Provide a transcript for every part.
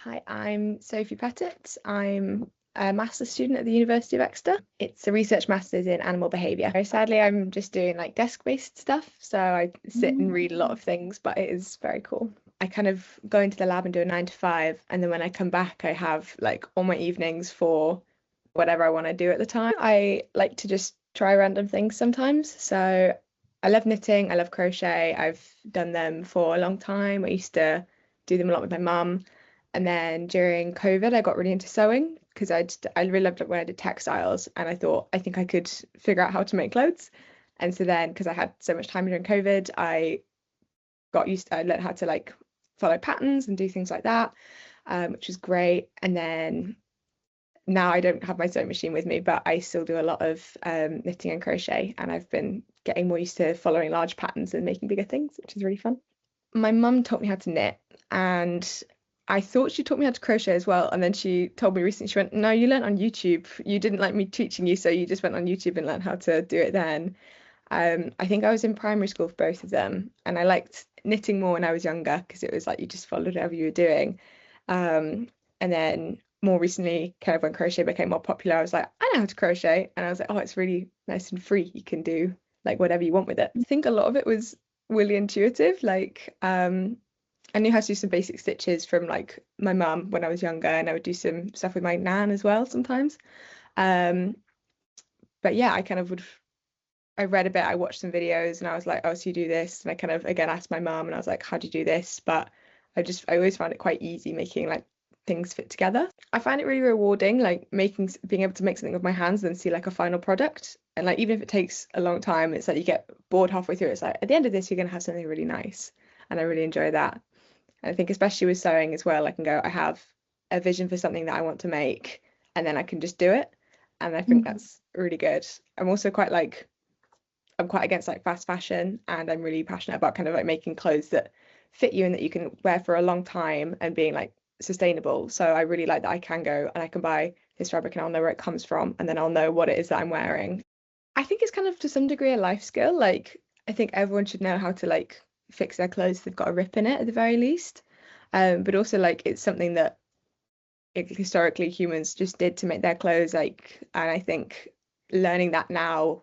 Hi, I'm Sophie Pettit. I'm a master's student at the University of Exeter. It's a research master's in animal behaviour. Sadly, I'm just doing like desk-based stuff, so I sit and read a lot of things, but it is very cool. I kind of go into the lab and do a 9 to 5, and then when I come back, I have like all my evenings for whatever I want to do at the time. I like to just try random things sometimes. So I love knitting, I love crochet. I've done them for a long time. I used to do them a lot with my mum. And then during COVID, I got really into sewing because I really loved it when I did textiles, and I thought I think I could figure out how to make clothes. And so then, because I had so much time during COVID, I learned how to like follow patterns and do things like that, which was great. And then now I don't have my sewing machine with me, but I still do a lot of knitting and crochet, and I've been getting more used to following large patterns and making bigger things, which is really fun. My mum taught me how to knit, and I thought she taught me how to crochet as well. And then she told me recently, she went, "No, you learnt on YouTube. You didn't like me teaching you, so you just went on YouTube and learned how to do it then." I think I was in primary school for both of them, and I liked knitting more when I was younger because it was like you just followed whatever you were doing. Um, and then more recently, kind of when crochet became more popular, I was like, I know how to crochet, and I was like, oh, it's really nice and free. You can do like whatever you want with it. I think a lot of it was really intuitive. I knew how to do some basic stitches from like my mum when I was younger, and I would do some stuff with my nan as well sometimes. Um, but yeah, I read a bit, I watched some videos, and I was like, oh, so you do this, and I kind of again asked my mum, and I was like, how do you do this? But I always found it quite easy making like things fit together. I find it really rewarding, like being able to make something with my hands and see like a final product. And like even if it takes a long time, it's like you get bored halfway through. It's like at the end of this, you're gonna have something really nice, and I really enjoy that. And I think especially with sewing as well, I can go, I have a vision for something that I want to make, and then I can just do it. And I think that's really good. I'm also I'm quite against like fast fashion, and I'm really passionate about kind of like making clothes that fit you and that you can wear for a long time and being like sustainable. So I really like that I can go and I can buy this fabric and I'll know where it comes from, and then I'll know what it is that I'm wearing. I think it's kind of to some degree a life skill. Like I think everyone should know how to like fix their clothes if they've got a rip in it at the very least. But also like it's something that historically humans just did to make their clothes and I think learning that now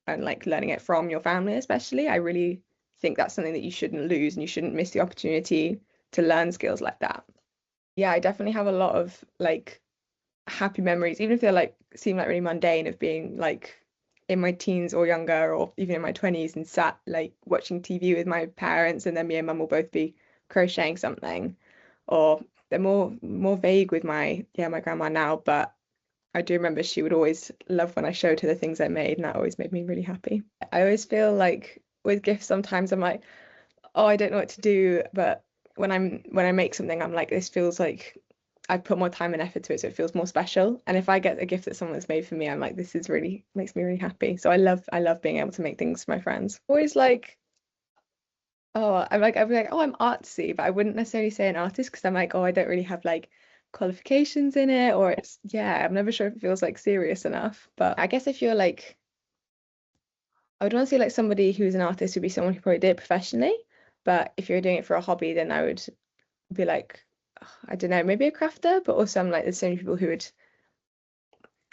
and like learning it from your family especially, I really think that's something that you shouldn't lose, and you shouldn't miss the opportunity to learn skills like that. Yeah, I definitely have a lot of like happy memories, even if they're like seem like really mundane, of being like in my teens or younger or even in my 20s and sat like watching TV with my parents, and then me and mum will both be crocheting something. Or they're more vague with my grandma now, but I do remember she would always love when I showed her the things I made, and that always made me really happy. I always feel like with gifts, sometimes I'm like, oh, I don't know what to do, but when I make something, I'm like, this feels like I've put more time and effort to it, so it feels more special. And if I get a gift that someone's made for me, I'm like, this is really makes me really happy. So I love being able to make things for my friends. Always like, oh, I'd be like, oh, I'm artsy, but I wouldn't necessarily say an artist because I'm like, oh, I don't really have like qualifications in it, or it's yeah, I'm never sure if it feels like serious enough. But I guess if you're like, I would want to say like somebody who's an artist would be someone who probably did it professionally. But if you're doing it for a hobby, then I would be like, I don't know, maybe a crafter. But also, I'm like, there's so many people who would,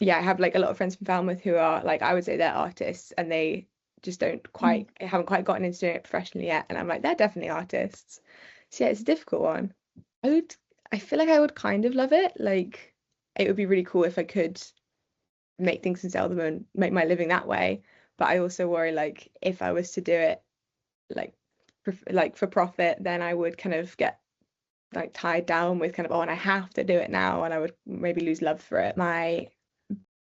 yeah, I have like a lot of friends from Falmouth who are like, I would say they're artists, and they just don't quite, haven't quite gotten into doing it professionally yet. And I'm like, they're definitely artists. So yeah, it's a difficult one. I would, I feel like I would kind of love it. Like, it would be really cool if I could make things and sell them and make my living that way. But I also worry like if I was to do it like like for profit, then I would kind of get like tied down with kind of, oh, and I have to do it now, and I would maybe lose love for it. My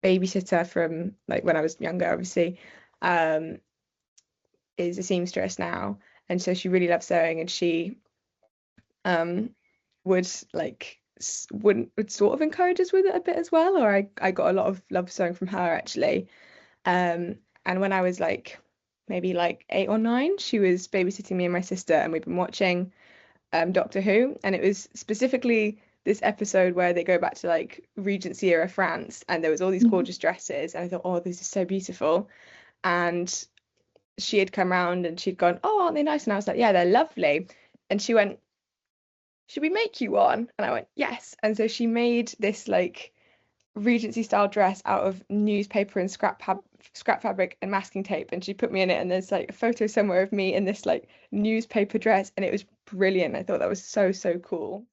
babysitter from like when I was younger, obviously, um, is a seamstress now, and so she really loves sewing, and she um would like would sort of encourage us with it a bit as well. Or I got a lot of love sewing from her actually. And when I was like maybe like 8 or 9, she was babysitting me and my sister, and we've been watching Doctor Who, and it was specifically this episode where they go back to like Regency era France, and there was all these gorgeous dresses, and I thought, oh, this is so beautiful. And she had come round and she'd gone, oh, aren't they nice? And I was like, yeah, they're lovely. And she went, should we make you one? And I went, yes. And so she made this like Regency style dress out of newspaper and scrap fabric and masking tape, and she put me in it, and there's like a photo somewhere of me in this like newspaper dress, and it was brilliant. I thought that was so cool.